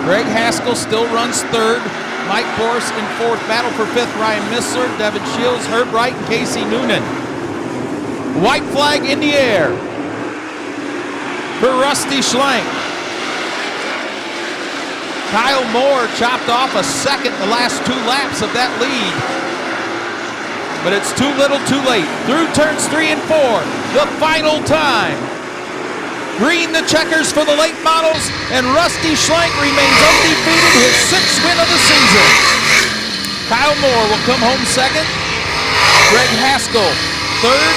Speaker 1: Greg Haskell still runs 3rd. Mike Boris in 4th. Battle for 5th, Ryan Missler, Devin Shields, Herb Wright, and Casey Noonan. White flag in the air for Rusty Schlenk. Kyle Moore chopped off a 2nd the last 2 laps of that lead. But it's too little too late. Through turns 3 and 4, the final time. Green the checkers for the late models, and Rusty Schlenk remains undefeated, his 6th win of the season. Kyle Moore will come home 2nd. Greg Haskell 3rd.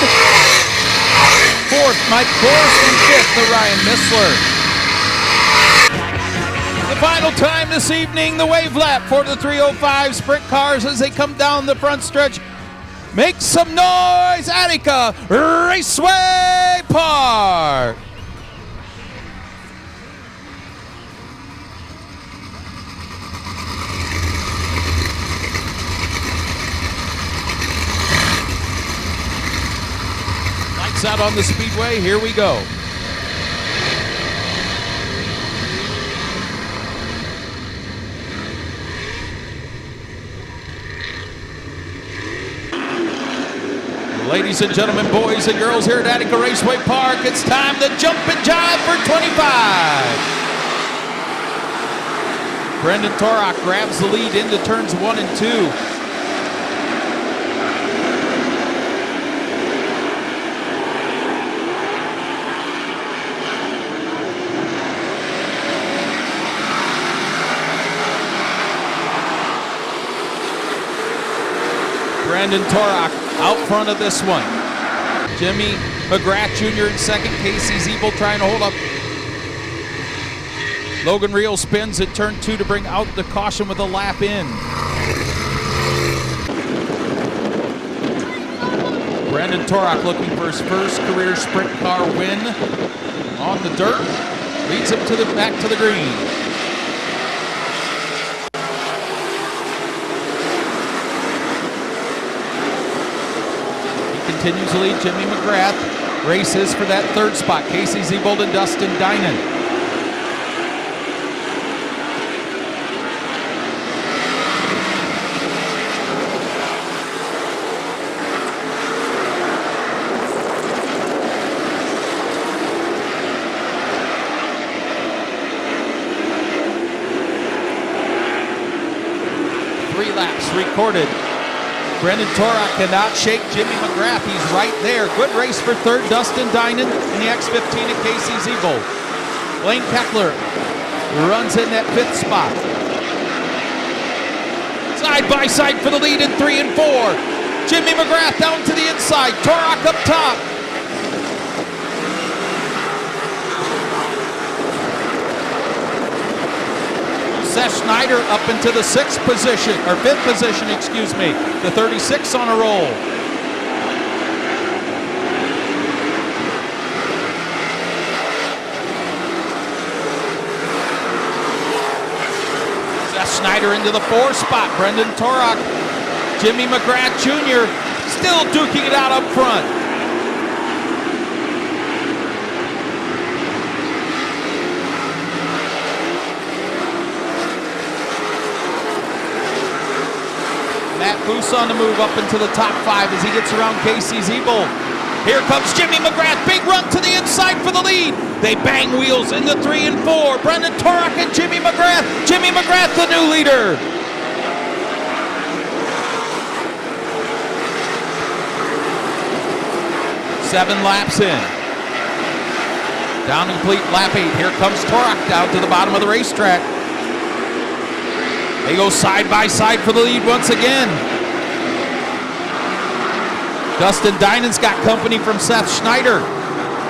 Speaker 1: 4th, Mike Boris, and 5th, the Ryan Missler. The final time this evening, the wave lap for the 305 sprint cars as they come down the front stretch. Make some noise, Attica Raceway Park. Out on the speedway, here we go. Ladies and gentlemen, boys and girls here at Attica Raceway Park, it's time to jump and jive for 25. Brendan Torok grabs the lead into turns 1 and 2. Brandon Torok out front of this one. Jimmy McGrath Jr. in 2nd. Casey Zeeble trying to hold up. Logan Rio spins at turn 2 to bring out the caution with a lap in. Brandon Torok looking for his first career sprint car win on the dirt. Leads him to the back to the green. Continues to lead Jimmy McGrath. Races for that 3rd spot. Casey Zeebold and Dustin Dinan. Three laps recorded Brendan Torak cannot shake Jimmy McGrath. He's right there. Good race for third. Dustin Dinan in the X15 at Casey Zebo. Blaine Keckler runs in that 5th spot. Side by side for the lead in 3 and 4. Jimmy McGrath down to the inside. Torak up top. Seth Schneider up into the 6th position, or 5th position, excuse me. The 36 on a roll. Seth Schneider into the 4th spot. Brendan Torak, Jimmy McGrath Jr. still duking it out up front. Matt Foose on the move up into the top 5 as he gets around Casey Zebo. Here comes Jimmy McGrath. Big run to the inside for the lead. They bang wheels into 3 and 4. Brendan Torak and Jimmy McGrath. Jimmy McGrath, the new leader. Seven laps in. Down to complete lap 8. Here comes Torak down to the bottom of the racetrack. They go side by side for the lead once again. Dustin Dinan's got company from Seth Schneider.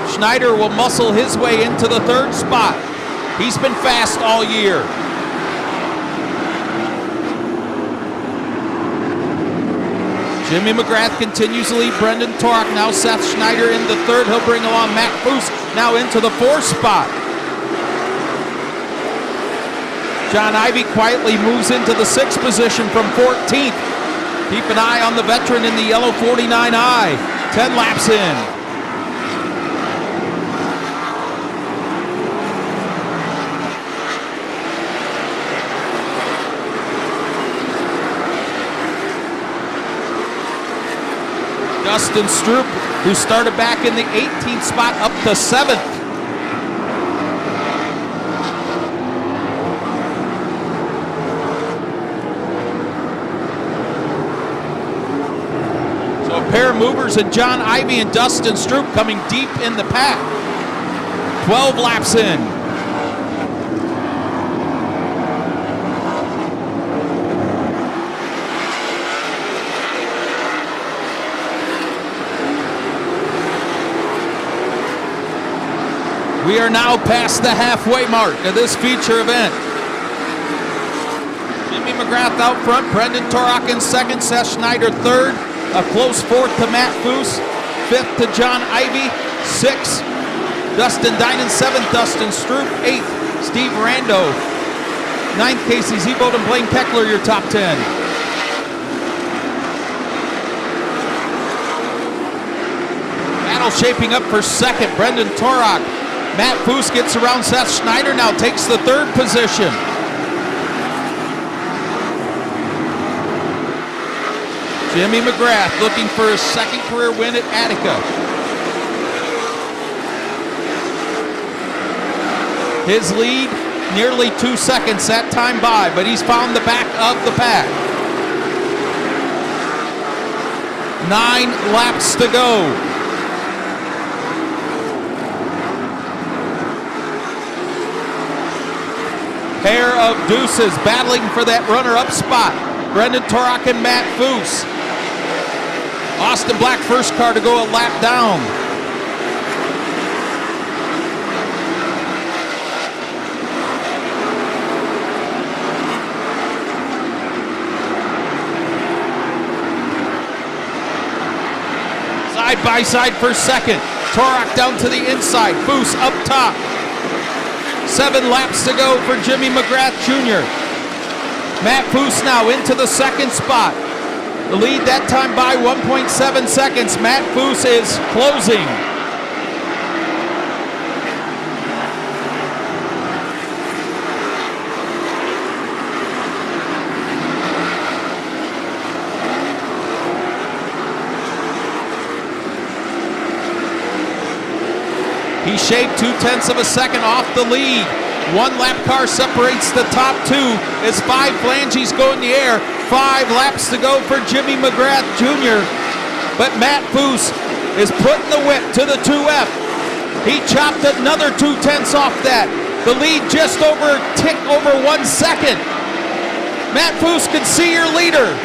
Speaker 1: Schneider will muscle his way into the 3rd spot. He's been fast all year. Jimmy McGrath continues to lead Brendan Torak. Now Seth Schneider in the 3rd. He'll bring along Matt Foose now into the 4th spot. John Ivey quietly moves into the 6th position from 14th. Keep an eye on the veteran in the yellow 49i. 10 laps in. Dustin Stroop, who started back in the 18th spot, up to 7th. Pair of movers and John Ivey and Dustin Stroop coming deep in the pack. 12 laps in. We are now past the halfway mark of this feature event. Jimmy McGrath out front, Brendan Torak in 2nd, Seth Schneider 3rd. A close 4th to Matt Foose, 5th to John Ivey, 6th Dustin Dinan, 7th Dustin Stroop, 8th Steve Rando, 9th Casey Zebo and Blaine Keckler, your top 10. Battle shaping up for 2nd, Brendan Torak. Matt Foose gets around Seth Schneider, now takes the 3rd position. Jimmy McGrath looking for his 2nd career win at Attica. His lead, nearly 2 seconds that time by, but he's found the back of the pack. 9 laps to go. Pair of deuces battling for that runner-up spot. Brendan Torak and Matt Foose. Austin Black first car to go a lap down. Side by side for 2nd. Torak down to the inside. Foose up top. 7 laps to go for Jimmy McGrath Jr. Matt Foose now into the 2nd spot. The lead that time by 1.7 seconds. Matt Foose is closing. He shaved 0.2 of a second off the lead. 1 lap car separates the top 2 as 5 flanges go in the air. 5 laps to go for Jimmy McGrath Jr. But Matt Foose is putting the whip to the 2F. He chopped another 2/10 off that. The lead just over, tick over 1 second. Matt Foose can see your leader.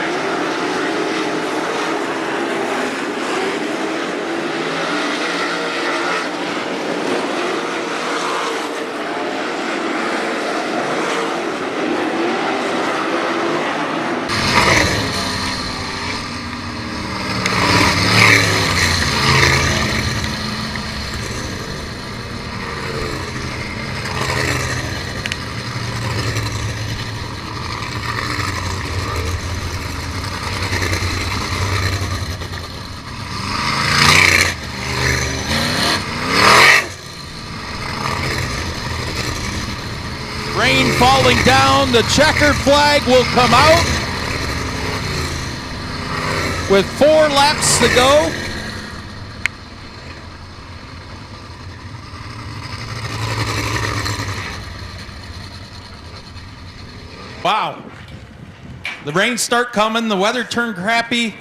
Speaker 1: Rain falling down, the checkered flag will come out with 4 laps to go. Wow. The rains start coming, the weather turned crappy.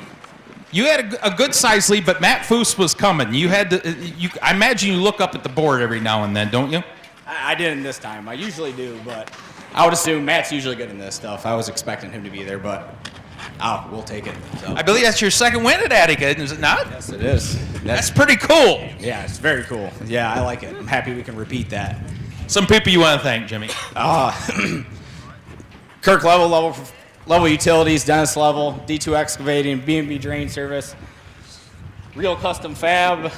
Speaker 1: You had a good size lead, but Matt Foose was coming. You had to, I imagine you look up at the board every now and then, don't you?
Speaker 3: I didn't this time. I usually do, but I would assume Matt's usually good in this stuff. I was expecting him to be there, but we'll take it. So.
Speaker 1: I believe that's your second win at Attica, is it not?
Speaker 3: Yes, it is.
Speaker 1: That's pretty cool.
Speaker 3: Yeah, it's very cool. Yeah, I like it. I'm happy we can repeat that.
Speaker 1: Some people you want to thank, Jimmy.
Speaker 3: Kirk Level Utilities, Dennis Level, D2 Excavating, B&B Drain Service, Real Custom Fab,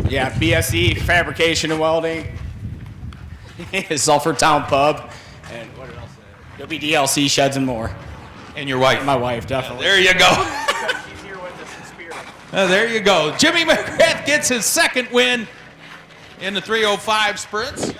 Speaker 3: yeah, BSE Fabrication and Welding, Sulphur Town Pub, and what else? WDLC Sheds and More.
Speaker 1: And your wife.
Speaker 3: My wife, definitely.
Speaker 1: There you go.
Speaker 3: She's here with us in spirit.
Speaker 1: There you go. Jimmy McGrath gets his second win in the 305 sprints.